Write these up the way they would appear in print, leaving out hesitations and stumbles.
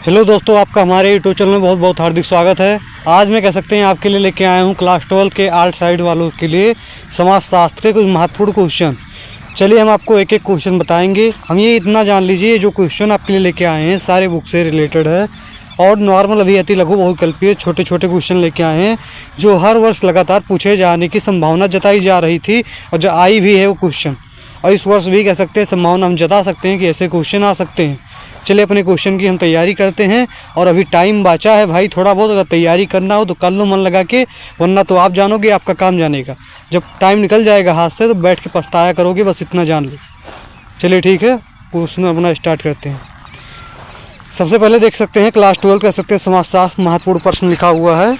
Hello दोस्तों, आपका हमारे यूट्यूब चैनल में बहुत बहुत हार्दिक स्वागत है। आज मैं कह सकते हैं आपके लिए लेके आया हूँ क्लास 12 के आर्ट साइड वालों के लिए समाजशास्त्र के कुछ महत्वपूर्ण क्वेश्चन। चलिए हम आपको एक एक क्वेश्चन बताएंगे। हम ये इतना जान लीजिए, जो क्वेश्चन आपके लिए लेके आए हैं सारे बुक से रिलेटेड है और नॉर्मल अभी अति लघु बहुविकल्पीय छोटे छोटे क्वेश्चन लेके आए हैं जो हर वर्ष लगातार पूछे जाने की संभावना जताई जा रही थी और जो आई भी है वो क्वेश्चन, और इस वर्ष भी कह सकते हैं संभावना हम जता सकते हैं कि ऐसे क्वेश्चन आ सकते हैं। चलिए अपने क्वेश्चन की हम तैयारी करते हैं और अभी टाइम बचा है भाई, थोड़ा बहुत अगर तैयारी करना हो तो कर लो मन लगा के, वरना तो आप जानोगे आपका काम जानेगा। जब टाइम निकल जाएगा हाथ से तो बैठ के पछताया करोगे, बस इतना जान लो। चलिए ठीक है, क्वेश्चन अपना स्टार्ट करते हैं। सबसे पहले देख सकते हैं क्लास 12 कह सकते हैं समाजशास्त्र महत्वपूर्ण प्रश्न लिखा हुआ है।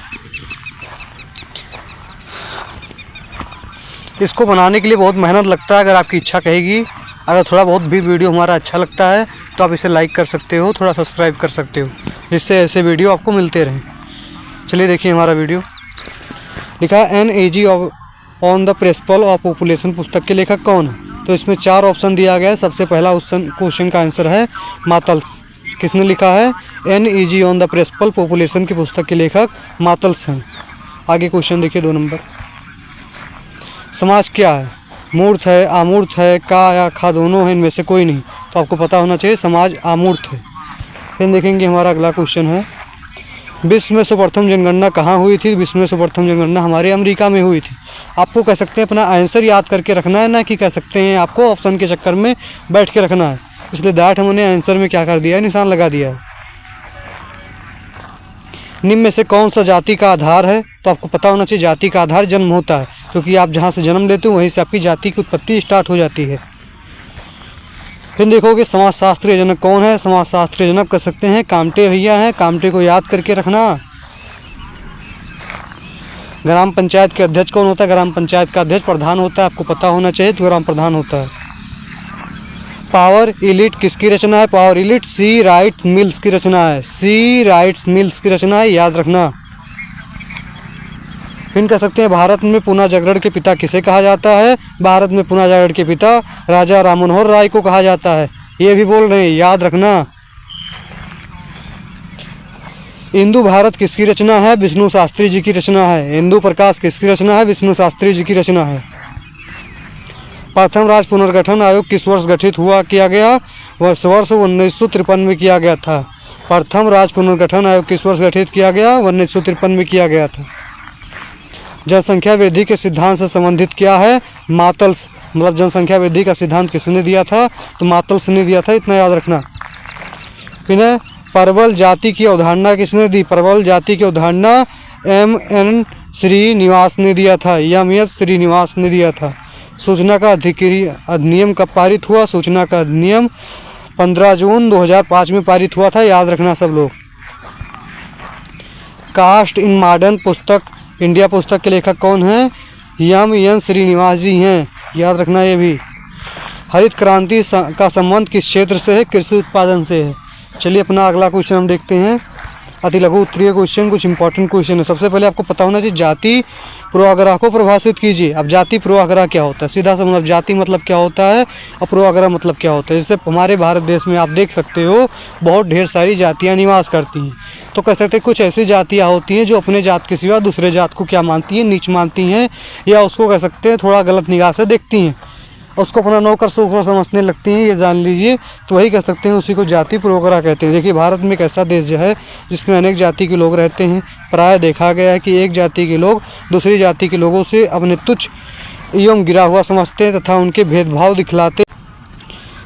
इसको बनाने के लिए बहुत मेहनत लगता है, अगर आपकी इच्छा कहेगी। अगर थोड़ा बहुत भी वीडियो हमारा अच्छा लगता है तो आप इसे लाइक कर सकते हो, थोड़ा सब्सक्राइब कर सकते हो, जिससे ऐसे वीडियो आपको मिलते रहें। चलिए देखिए हमारा वीडियो। लिखा है NAG on the principle of population पुस्तक के लेखक कौन है? तो इसमें 4 ऑप्शन दिया गया है। सबसे पहला क्वेश्चन का आंसर है मातल्स। किसने लिखा है? NAG on the principle population की पुस्तक के लेखक मातल्स हैं। आगे क्वेश्चन देखिए 2 नंबर। समाज क्या है? मूर्त है, अमूर्त है, का या खा दोनों है, इनमें से कोई नहीं। तो आपको पता होना चाहिए समाज अमूर्त है। फिर देखेंगे हमारा अगला क्वेश्चन है, विश्व में सर्वप्रथम जनगणना कहाँ हुई थी? विश्व में सर्वप्रथम जनगणना हमारे अमेरिका में हुई थी। आपको कह सकते हैं अपना आंसर याद करके रखना है, ना कि कह सकते हैं आपको ऑप्शन के चक्कर में बैठ के रखना है। इसलिए दैट हमने आंसर में क्या कर दिया है, निशान लगा दिया है। निम्न में से कौन सा जाति का आधार है? तो आपको पता होना चाहिए जाति का आधार जन्म होता है, क्योंकि आप जहाँ से जन्म लेते हो वहीं से आपकी जाति की उत्पत्ति स्टार्ट हो जाती है। फिर देखोगे समाजशास्त्रीय जनक कौन है? समाजशास्त्रीय जनक कह सकते हैं कामटे भैया हैं। कामटे को याद करके रखना। ग्राम पंचायत के अध्यक्ष कौन होता है? ग्राम पंचायत का अध्यक्ष प्रधान होता है, आपको पता होना चाहिए, तो ग्राम प्रधान होता है। पावर इलिट किसकी रचना है? पावर इलिट सी राइट मिल्स की रचना है। सी राइट मिल्स की रचना है, याद रखना। फिर कह सकते हैं भारत में पुनः जागरण के पिता किसे कहा जाता है? भारत में पुनः जागरण के पिता राजा राम मनोहर राय को कहा जाता है। ये भी बोल रहे हैं, याद रखना। इंदु भारत किसकी रचना है? विष्णु शास्त्री जी की रचना है। इंदु प्रकाश किसकी रचना है? विष्णु शास्त्री जी की रचना है। प्रथम राज्य पुनर्गठन आयोग किस वर्ष गठित किया गया? वर्ष 1953 में किया गया था। प्रथम राज्य पुनर्गठन आयोग किस वर्ष गठित किया गया? 1953 में किया गया था। जनसंख्या वृद्धि के सिद्धांत से संबंधित क्या है? मातल्स, मतलब जनसंख्या वृद्धि का सिद्धांत किसने दिया था? तो मातल्स ने दिया था, इतना याद रखना। फिर प्रबल जाति की अवधारणा किसने दी? प्रबल जाति की अवधारणा MN श्रीनिवास ने दिया था। MS श्रीनिवास ने दिया था। सूचना का अधिनियम कब पारित हुआ? सूचना का अधिनियम 15 जून 2005 में पारित हुआ था, याद रखना सब लोग। कास्ट इन मॉडर्न पुस्तक इंडिया पुस्तक के लेखक कौन हैं? MN श्रीनिवास जी हैं, याद रखना ये भी। हरित क्रांति का संबंध किस क्षेत्र से है? कृषि उत्पादन से है। चलिए अपना अगला क्वेश्चन हम देखते हैं। अति लघु उत्तरीय क्वेश्चन, कुछ इंपॉर्टेंट क्वेश्चन है। सबसे पहले आपको पता होना चाहिए जाति पूर्वाग्रह को परिभाषित कीजिए। अब जाति पूर्वाग्रह क्या होता है? सीधा सा मतलब जाति मतलब क्या होता है और पूर्वाग्रह मतलब क्या होता है। जैसे हमारे भारत देश में आप देख सकते हो बहुत ढेर सारी जातियाँ निवास करती हैं। तो कह सकते हैं कुछ ऐसी जातियाँ होती हैं जो अपने जात के सिवा दूसरे जात को क्या मानती हैं? नीच मानती हैं, या उसको कह सकते हैं थोड़ा गलत निगाह से देखती हैं, उसको अपना नौकर सोकर समझने लगती हैं, ये जान लीजिए। तो वही कह सकते हैं, उसी को जाति पूर्वाग्रह कहते हैं। देखिए भारत में एक ऐसा देश जो है जिसमें अनेक जाति के लोग रहते हैं। प्रायः देखा गया है कि एक जाति के लोग दूसरी जाति के लोगों से अपने तुच्छ एवं गिरा हुआ समझते हैं तथा उनके भेदभाव दिखलाते,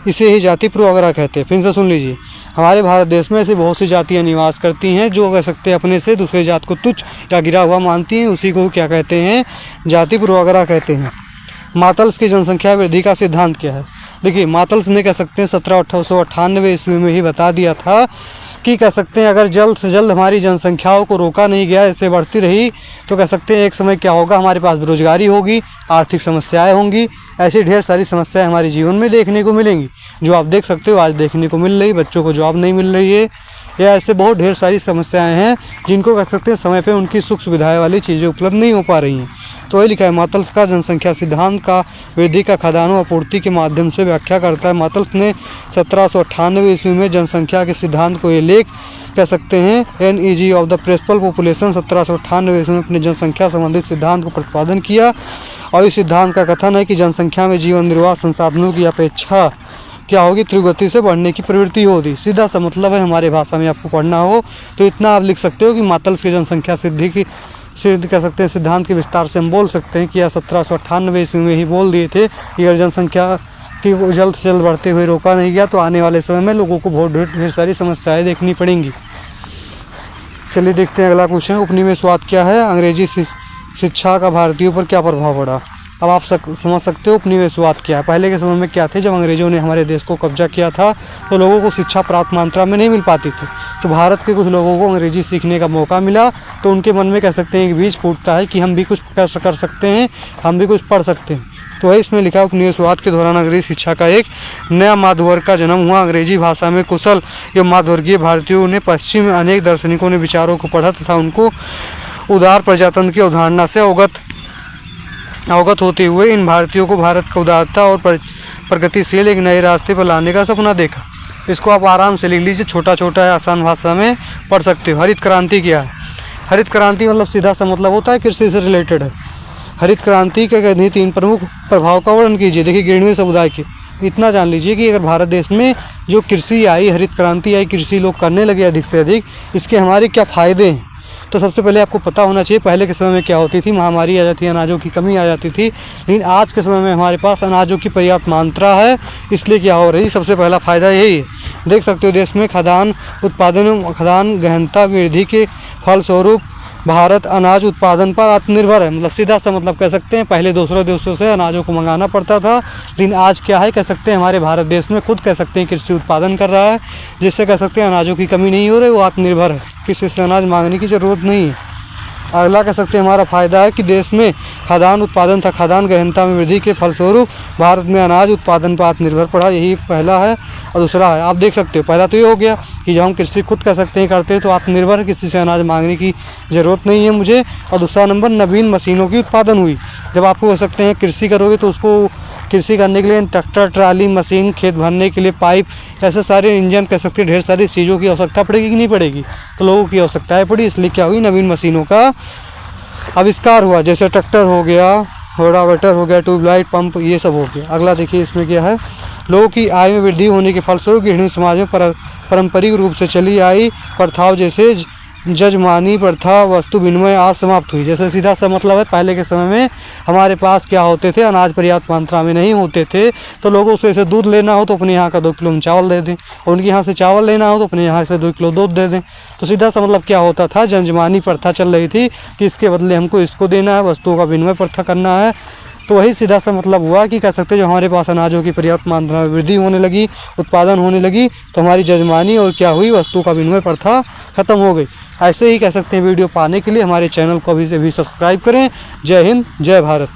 इसे ही जाति पूर्वाग्रह कहते हैं। फिर से सुन लीजिए, हमारे भारत देश में ऐसी बहुत सी जातियाँ निवास करती हैं जो कह सकते हैं अपने से दूसरे जात को तुच्छ या गिरा हुआ मानती हैं, उसी को क्या कहते हैं? जाति पूर्वाग्रह कहते हैं। मातल्स की जनसंख्या वृद्धि का सिद्धांत क्या है? देखिए मातल्स ने कह सकते हैं 1798 ईस्वी में ही बता दिया था कि कह सकते हैं अगर जल्द से जल्द हमारी जनसंख्याओं को रोका नहीं गया, ऐसे बढ़ती रही तो कह सकते हैं एक समय क्या होगा, हमारे पास बेरोजगारी होगी, आर्थिक समस्याएं होंगी, ऐसी ढेर सारी समस्याएं हमारे जीवन में देखने को मिलेंगी, जो आप देख सकते हो आज देखने को मिल रही। बच्चों को जॉब नहीं मिल रही है, या ऐसे बहुत ढेर सारी समस्याएं हैं जिनको कह सकते हैं समय पे उनकी सुख सुविधाएं वाली चीज़ें उपलब्ध नहीं हो पा रही हैं। तो वही लिखा है मातल्स का जनसंख्या सिद्धांत का वृद्धि का खदानों आपूर्ति के माध्यम से व्याख्या करता है। मातल्स ने 1798 ईस्वी में जनसंख्या के सिद्धांत को ये लेख कह सकते हैं NEG of the principle population 1798 ईस्वी में अपने जनसंख्या संबंधित सिद्धांत को प्रतिपादन किया। और इस सिद्धांत का कथन है कि जनसंख्या में जीवन निर्वाह संसाधनों की अपेक्षा क्या होगी, तीव्र से बढ़ने की प्रवृत्ति होगी। सीधा सा मतलब है, हमारी भाषा में आपको पढ़ना हो तो इतना आप लिख सकते हो कि मातल्स की जनसंख्या सिद्ध कह सकते हैं सिद्धांत के विस्तार से हम बोल सकते हैं कि यह 1798 ईस्वी में ही बोल दिए थे कि अगर जनसंख्या की जल्द से जल्द बढ़ते हुए रोका नहीं गया तो आने वाले समय में लोगों को बहुत ढेर सारी समस्याएं देखनी पड़ेंगी। चलिए देखते हैं अगला क्वेश्चन। उपनिवेशवाद क्या है? अंग्रेजी शिक्षा का भारतीयों पर क्या प्रभाव पड़ा? अब आप समझ सकते हो उपनिवेशवाद क्या है। पहले के समय में क्या थे, जब अंग्रेजों ने हमारे देश को कब्जा किया था तो लोगों को शिक्षा पर्याप्त मात्रा में नहीं मिल पाती थी। तो भारत के कुछ लोगों को अंग्रेजी सीखने का मौका मिला तो उनके मन में कह सकते हैं एक बीज फूटता है कि हम भी कुछ कर सकते हैं, हम भी कुछ पढ़ सकते हैं। तो वही इसमें लिखा, उपनिवेशवाद के दौरान अंग्रेजी शिक्षा का एक नया माध्यवर्ग का जन्म हुआ। अंग्रेजी भाषा में कुशल एवं माध्यवर्गीय भारतीयों ने पश्चिम में अनेक दार्शनिकों ने विचारों को पढ़ा तथा उनको उदार प्रजातंत्र की अवधारणा से अवगत होते हुए इन भारतीयों को भारत का उदारता और प्रगतिशील एक नए रास्ते पर लाने का सपना देखा। इसको आप आराम से लिख लीजिए, छोटा छोटा है, आसान भाषा में पढ़ सकते हो। हरित क्रांति क्या है? हरित क्रांति मतलब सीधा सा मतलब होता है कृषि से रिलेटेड है। हरित क्रांति के 3 प्रमुख प्रभाव का वर्णन कीजिए। देखिए, ग्रामीण समुदाय के इतना जान लीजिए कि अगर भारत देश में जो कृषि आई, हरित क्रांति आई, कृषि लोग करने लगे अधिक से अधिक, इसके हमारे क्या फ़ायदे हैं? तो सबसे पहले आपको पता होना चाहिए पहले के समय में क्या होती थी, महामारी आ जाती थी, अनाजों की कमी आ जाती थी। लेकिन आज के समय में हमारे पास अनाजों की पर्याप्त मात्रा है, इसलिए क्या हो रही, सबसे पहला फ़ायदा यही है। देख सकते हो देश में खाद्यान्न उत्पादन, खाद्यान्न गहनता वृद्धि के फलस्वरूप भारत अनाज उत्पादन पर आत्मनिर्भर है। मतलब सीधा सा मतलब कह सकते हैं पहले दूसरे देशों से अनाजों को मंगाना पड़ता था, लेकिन आज क्या है, कह सकते हैं हमारे भारत देश में खुद कह सकते हैं कृषि उत्पादन कर रहा है, जिससे कह सकते हैं अनाजों की कमी नहीं हो रही, वो आत्मनिर्भर है, किसी से अनाज मांगने की ज़रूरत नहीं है। अगला कह सकते हैं हमारा फ़ायदा है कि देश में खाद्यान्न उत्पादन तथा खाद्यान्न गहनता में वृद्धि के फलस्वरूप भारत में अनाज उत्पादन पर आत्मनिर्भर पड़ा, यही पहला है। और दूसरा है, आप देख सकते हो पहला तो ये हो गया कि जब हम कृषि खुद कह सकते हैं करते हैं तो आत्मनिर्भर, किसी से अनाज मांगने की ज़रूरत नहीं है मुझे। और दूसरा नंबर, नवीन मशीनों की उत्पादन हुई। जब आपको कह सकते हैं कृषि करोगे तो उसको कृषि करने के लिए ट्रैक्टर, ट्राली, मशीन, खेत भरने के लिए पाइप, ऐसे सारे इंजन कह सकते हैं ढेर सारी चीज़ों की आवश्यकता पड़ेगी कि नहीं पड़ेगी, तो लोगों की आवश्यकताएं पड़ी, इसलिए क्या हुई, नवीन मशीनों का आविष्कार हुआ। जैसे ट्रैक्टर हो गया, रोटावेटर हो गया, ट्यूबलाइट, पंप, ये सब हो गया। अगला देखिए इसमें क्या है, लोगों की आय में वृद्धि होने के फलस्वरूप गृहिणी समाज में पारंपरिक रूप से चली आई प्रथाओं जैसे जजमानी प्रथा, वस्तु विनिमय आज समाप्त हुई। जैसे सीधा सा मतलब है पहले के समय में हमारे पास क्या होते थे, अनाज पर्याप्त मात्रा में नहीं होते थे, तो लोगों से ऐसे दूध लेना हो तो अपने यहाँ का 2 किलो हम चावल दे दें, और उनके यहाँ से चावल लेना हो तो अपने यहाँ से 2 किलो दूध दे दें। तो सीधा सा मतलब क्या होता था, जजमानी प्रथा चल रही थी कि इसके बदले हमको इसको देना है, वस्तुओं का विनिमय प्रथा करना है। तो वही सीधा सा मतलब हुआ कि कह सकते हैं जो हमारे पास अनाजों की पर्याप्त मात्रा में वृद्धि होने लगी, उत्पादन होने लगी, तो हमारी जजमानी और क्या हुई, वस्तु का विनिमय प्रथा खत्म हो गई। ऐसे ही कह सकते हैं वीडियो पाने के लिए हमारे चैनल को अभी से भी सब्सक्राइब करें। जय हिंद, जय भारत।